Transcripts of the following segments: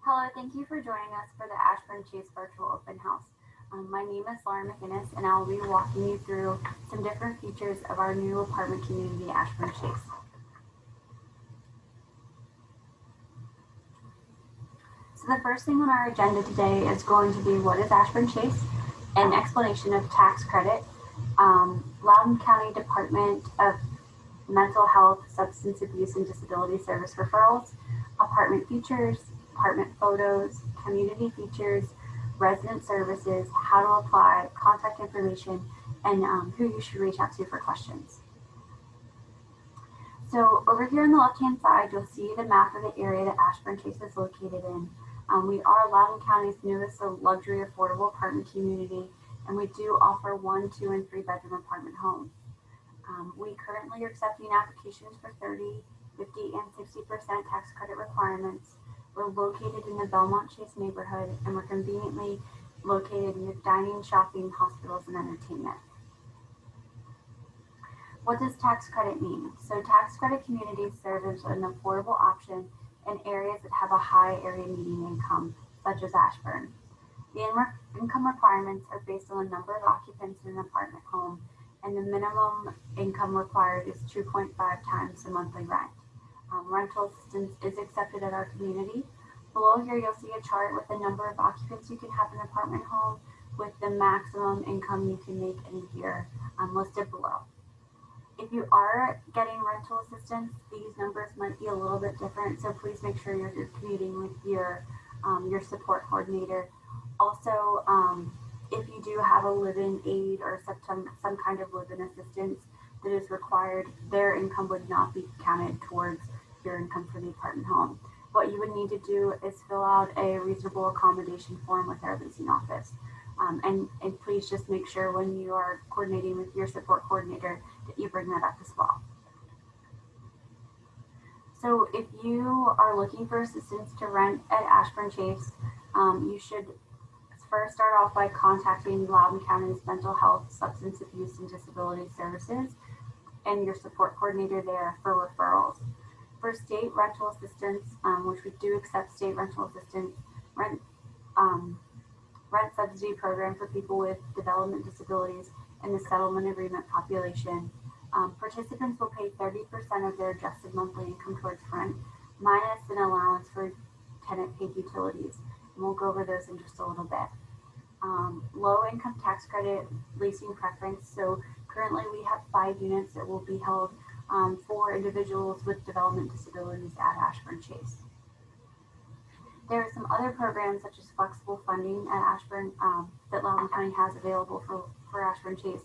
Hello, thank you for joining us for the Ashburn Chase virtual open house. My name is Lauren McGinnis, and I'll be walking you through some different features of our new apartment community, Ashburn Chase. So the first thing on our agenda today is going to be what is Ashburn Chase, an explanation of tax credit, Loudoun County Department of Mental Health, Substance Abuse, and Disability Service referrals, apartment features, apartment photos, community features, resident services, how to apply, contact information, and who you should reach out to for questions. So over here on the left-hand side, you'll see the map of the area that Ashburn Chase is located in. We are Loudoun County's newest luxury affordable apartment community, and we do offer 1, 2, and 3 bedroom apartment homes. We currently are accepting applications for 30, 50, and 60% tax credit requirements. We're located in the Belmont Chase neighborhood, and we're conveniently located near dining, shopping, hospitals, and entertainment. What does tax credit mean? So tax credit communities serve as an affordable option in areas that have a high area median income, such as Ashburn. The income requirements are based on the number of occupants in an apartment home, and the minimum income required is 2.5 times the monthly rent. Rental assistance is accepted at our community. Below here, you'll see a chart with the number of occupants you can have in an apartment home with the maximum income you can make in a year listed below. If you are getting rental assistance, these numbers might be a little bit different, so please make sure you're commuting with your support coordinator. Also, if you do have a live-in aid or some kind of live-in assistance that is required, their income would not be counted towards your income for the apartment home. What you would need to do is fill out a reasonable accommodation form with our leasing office. And please just make sure when you are coordinating with your support coordinator that you bring that up as well. So if you are looking for assistance to rent at Ashburn Chase, you should first start off by contacting Loudoun County's Mental Health, Substance Abuse, and Disability Services and your support coordinator there for referrals. For state rental assistance, which we do accept state rental assistance, rent subsidy program for people with development disabilities and the settlement agreement population. Participants will pay 30% of their adjusted monthly income towards rent, minus an allowance for tenant paid utilities. And we'll go over those in just a little bit. Low income tax credit leasing preference. So currently we have 5 units that will be held for individuals with development disabilities at Ashburn Chase. There are some other programs such as flexible funding at Ashburn that Loudoun County has available for Ashburn Chase.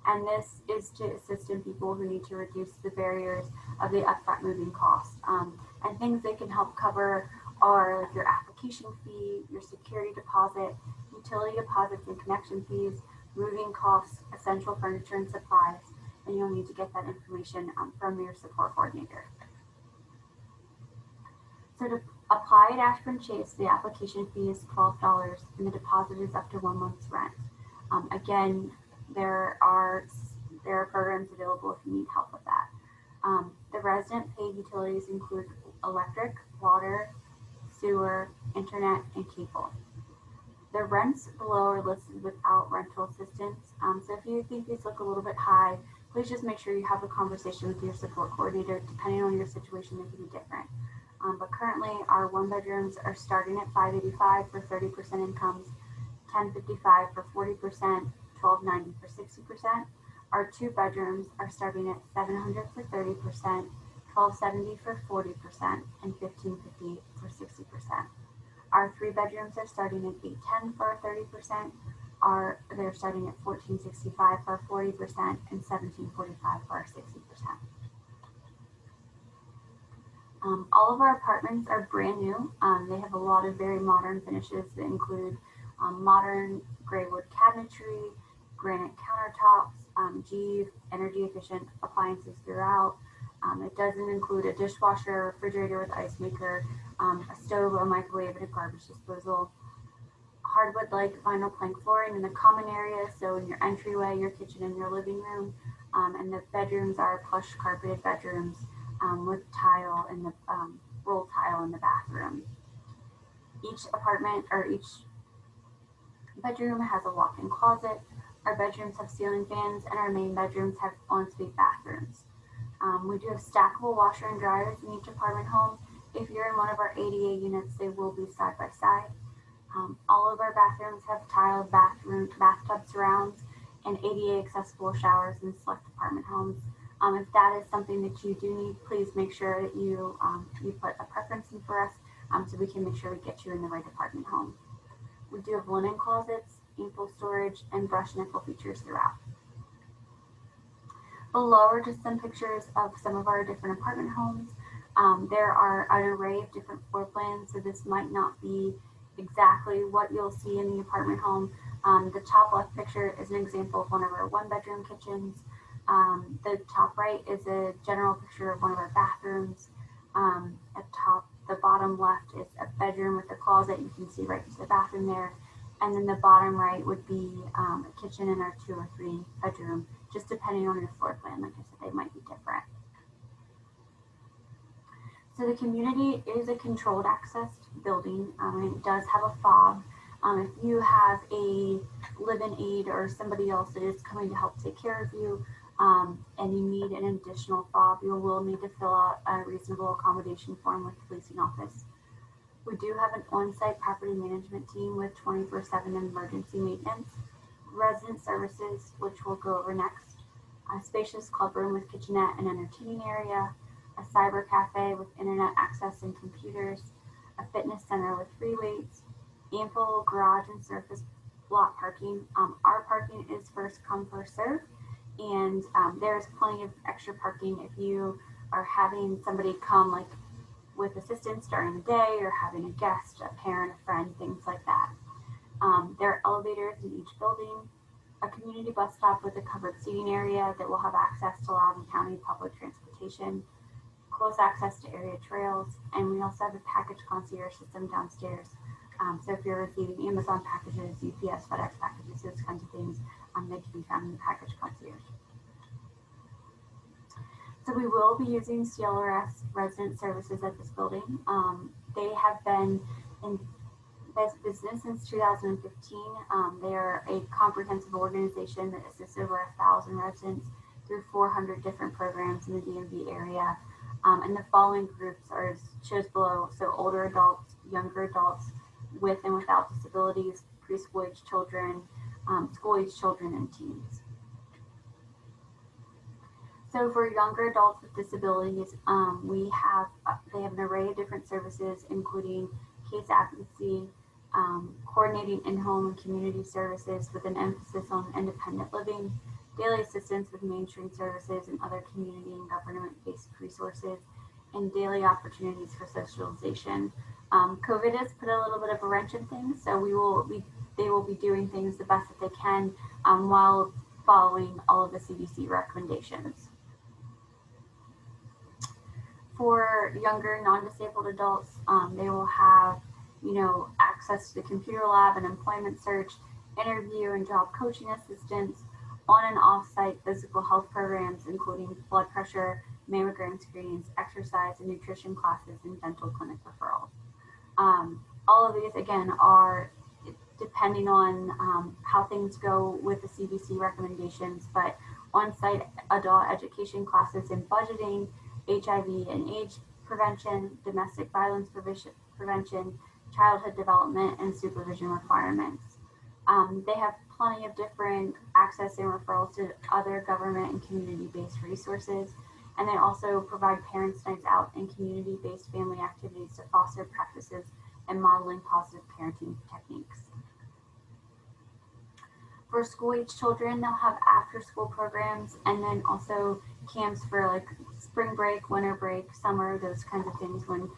And this is to assist in people who need to reduce the barriers of the upfront moving cost. And things they can help cover are like your application fee, your security deposit, utility deposits and connection fees, moving costs, essential furniture and supplies. And you'll need to get that information from your support coordinator. So to apply at Ashburn Chase, the application fee is $12 and the deposit is up to 1 month's rent. Again, there are programs available if you need help with that. The resident paid utilities include electric, water, sewer, internet, and cable. The rents below are listed without rental assistance. So if you think these look a little bit high, please just make sure you have a conversation with your support coordinator. Depending on your situation, they can be different. But currently, our 1 bedrooms are starting at $585 for 30% incomes, $1055 for 40%, $1290 for 60%. Our 2 bedrooms are starting at $700 for 30%, $1270 for 40%, and $1550 for 60%. Our 3 bedrooms are starting at $810 for 30%. They're starting at $1465 for 40% and $1745 for 60%. All of our apartments are brand new. They have a lot of very modern finishes that include modern gray wood cabinetry, granite countertops, G energy efficient appliances throughout. It doesn't include a dishwasher, refrigerator with ice maker, a stove, a microwave, and a garbage disposal. Hardwood like vinyl plank flooring in the common areas, so in your entryway, your kitchen, and your living room. And the bedrooms are plush carpeted bedrooms with tile in the roll tile in the bathroom. Each apartment or each bedroom has a walk-in closet. Our bedrooms have ceiling fans, and our main bedrooms have ensuite bathrooms. We do have stackable washer and dryers in each apartment home. If you're in one of our ADA units, they will be side by side. All of our bathrooms have tiled bathtub surrounds and ADA accessible showers in select apartment homes. If that is something that you do need, please make sure that you put a preference in for us so we can make sure we get you in the right apartment home. We do have linen closets, ample storage, and brush nickel features throughout. Below are just some pictures of some of our different apartment homes. There are an array of different floor plans, so this might not be exactly what you'll see in the apartment home. The top left picture is an example of one of our one-bedroom kitchens. The top right is a general picture of one of our bathrooms. The bottom left is a bedroom with a closet. You can see right into the bathroom there. And then the bottom right would be a kitchen in our 2 or 3 bedroom, just depending on your floor plan. Like I said, they might be different. So the community is a controlled access building, and it does have a fob. If you have a live-in aide or somebody else that is coming to help take care of you, and you need an additional fob, you will need to fill out a reasonable accommodation form with the policing office. We do have an on-site property management team with 24/7 emergency maintenance, resident services, which we'll go over next, a spacious club room with kitchenette and entertaining area, a cyber cafe with internet access and computers, a fitness center with free weights, ample garage and surface lot parking. Our parking is first come, first serve, and there's plenty of extra parking if you are having somebody come like with assistance during the day or having a guest, a parent, a friend, things like that. There are elevators in each building, a community bus stop with a covered seating area that will have access to Loudoun County public transportation, close access to area trails, and we also have a package concierge system downstairs. So if you're receiving Amazon packages, UPS, FedEx packages, those kinds of things, they can be found in the package concierge. So we will be using CLRS resident services at this building. They have been in business since 2015. They are a comprehensive organization that assists over 1,000 residents through 400 different programs in the DMV area. And the following groups are shows below. So older adults, younger adults with and without disabilities, preschool age children, school age children, and teens. So for younger adults with disabilities, they have an array of different services, including case advocacy, coordinating in-home and community services with an emphasis on independent living, daily assistance with mainstream services and other community and government-based resources, and daily opportunities for socialization. COVID has put a little bit of a wrench in things, so they will be doing things the best that they can while following all of the CDC recommendations. For younger non-disabled adults, they will have, access to the computer lab and employment search, interview and job coaching assistance, on and off-site physical health programs, including blood pressure, mammogram screenings, exercise and nutrition classes, and dental clinic referrals. All of these, again, are depending on how things go with the CDC recommendations, but on-site adult education classes in budgeting, HIV and AIDS prevention, domestic violence prevention, childhood development, and supervision requirements. They have plenty of different access and referrals to other government and community-based resources, and they also provide parents' nights out and community-based family activities to foster practices and modeling positive parenting techniques. For school-age children, they'll have after-school programs, and then also camps for like spring break, winter break, summer, those kinds of things when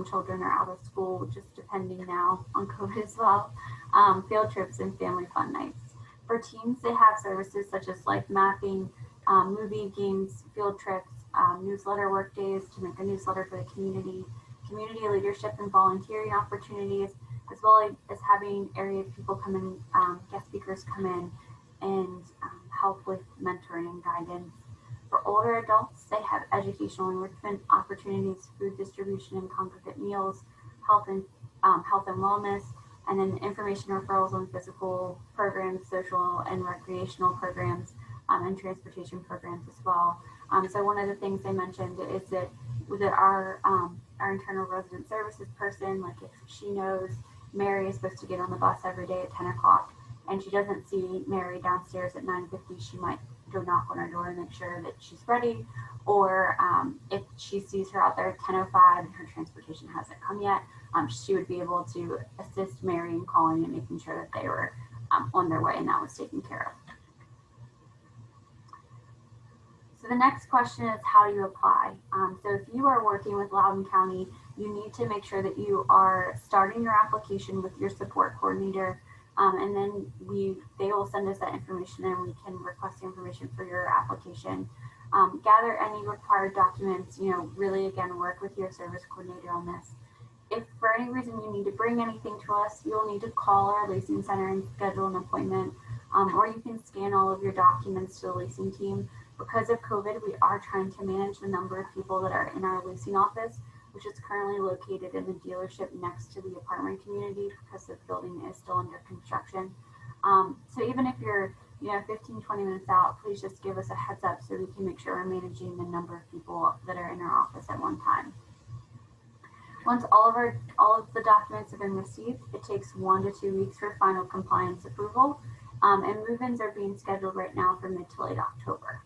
children are out of school, just depending now on COVID as well. Field trips and family fun nights. For teens, they have services such as life mapping, movie games, field trips, newsletter work days to make a newsletter for the community leadership and volunteering opportunities, as well as having area people come in, guest speakers come in and help with mentoring and guidance. For older adults, they have educational enrichment opportunities, food distribution and congregate meals, health and health and wellness, and then information referrals on physical programs, social and recreational programs, and transportation programs as well. So one of the things they mentioned is that with our internal resident services person, like if she knows Mary is supposed to get on the bus every day at 10 o'clock and she doesn't see Mary downstairs at 9:50, she might go knock on her door and make sure that she's ready. Or if she sees her out there at 10:05 and her transportation hasn't come yet, she would be able to assist Mary in calling and making sure that they were on their way and that was taken care of. So the next question is, how do you apply? So if you are working with Loudoun County, you need to make sure that you are starting your application with your support coordinator, and then they will send us that information and we can request the information for your application. Gather any required documents, really again, work with your service coordinator on this. If for any reason you need to bring anything to us, you'll need to call our leasing center and schedule an appointment, or you can scan all of your documents to the leasing team. Because of COVID, we are trying to manage the number of people that are in our leasing office, which is currently located in the dealership next to the apartment community because the building is still under construction. So even if you're 15, 20 minutes out, please just give us a heads up so we can make sure we're managing the number of people that are in our office at one time. Once all of the documents have been received, it takes 1 to 2 weeks for final compliance approval, and move-ins are being scheduled right now for mid to late October.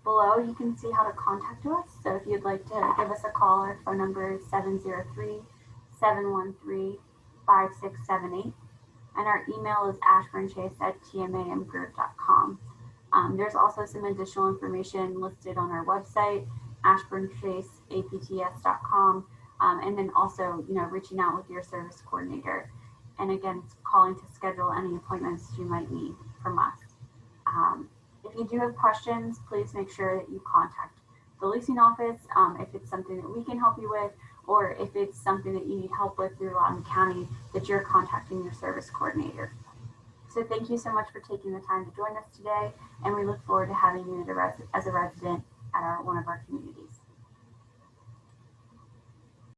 Below, you can see how to contact us. So if you'd like to give us a call, our phone number is 703-713-5678. And our email is ashburnchase@tmamgroup.com. There's also some additional information listed on our website, ashburnchaseapts.com, and then also, reaching out with your service coordinator. And again, calling to schedule any appointments you might need from us. If you do have questions, please make sure that you contact the leasing office if it's something that we can help you with, or if it's something that you need help with through Loudoun County, that you're contacting your service coordinator. So thank you so much for taking the time to join us today, and we look forward to having you as a resident at one of our communities.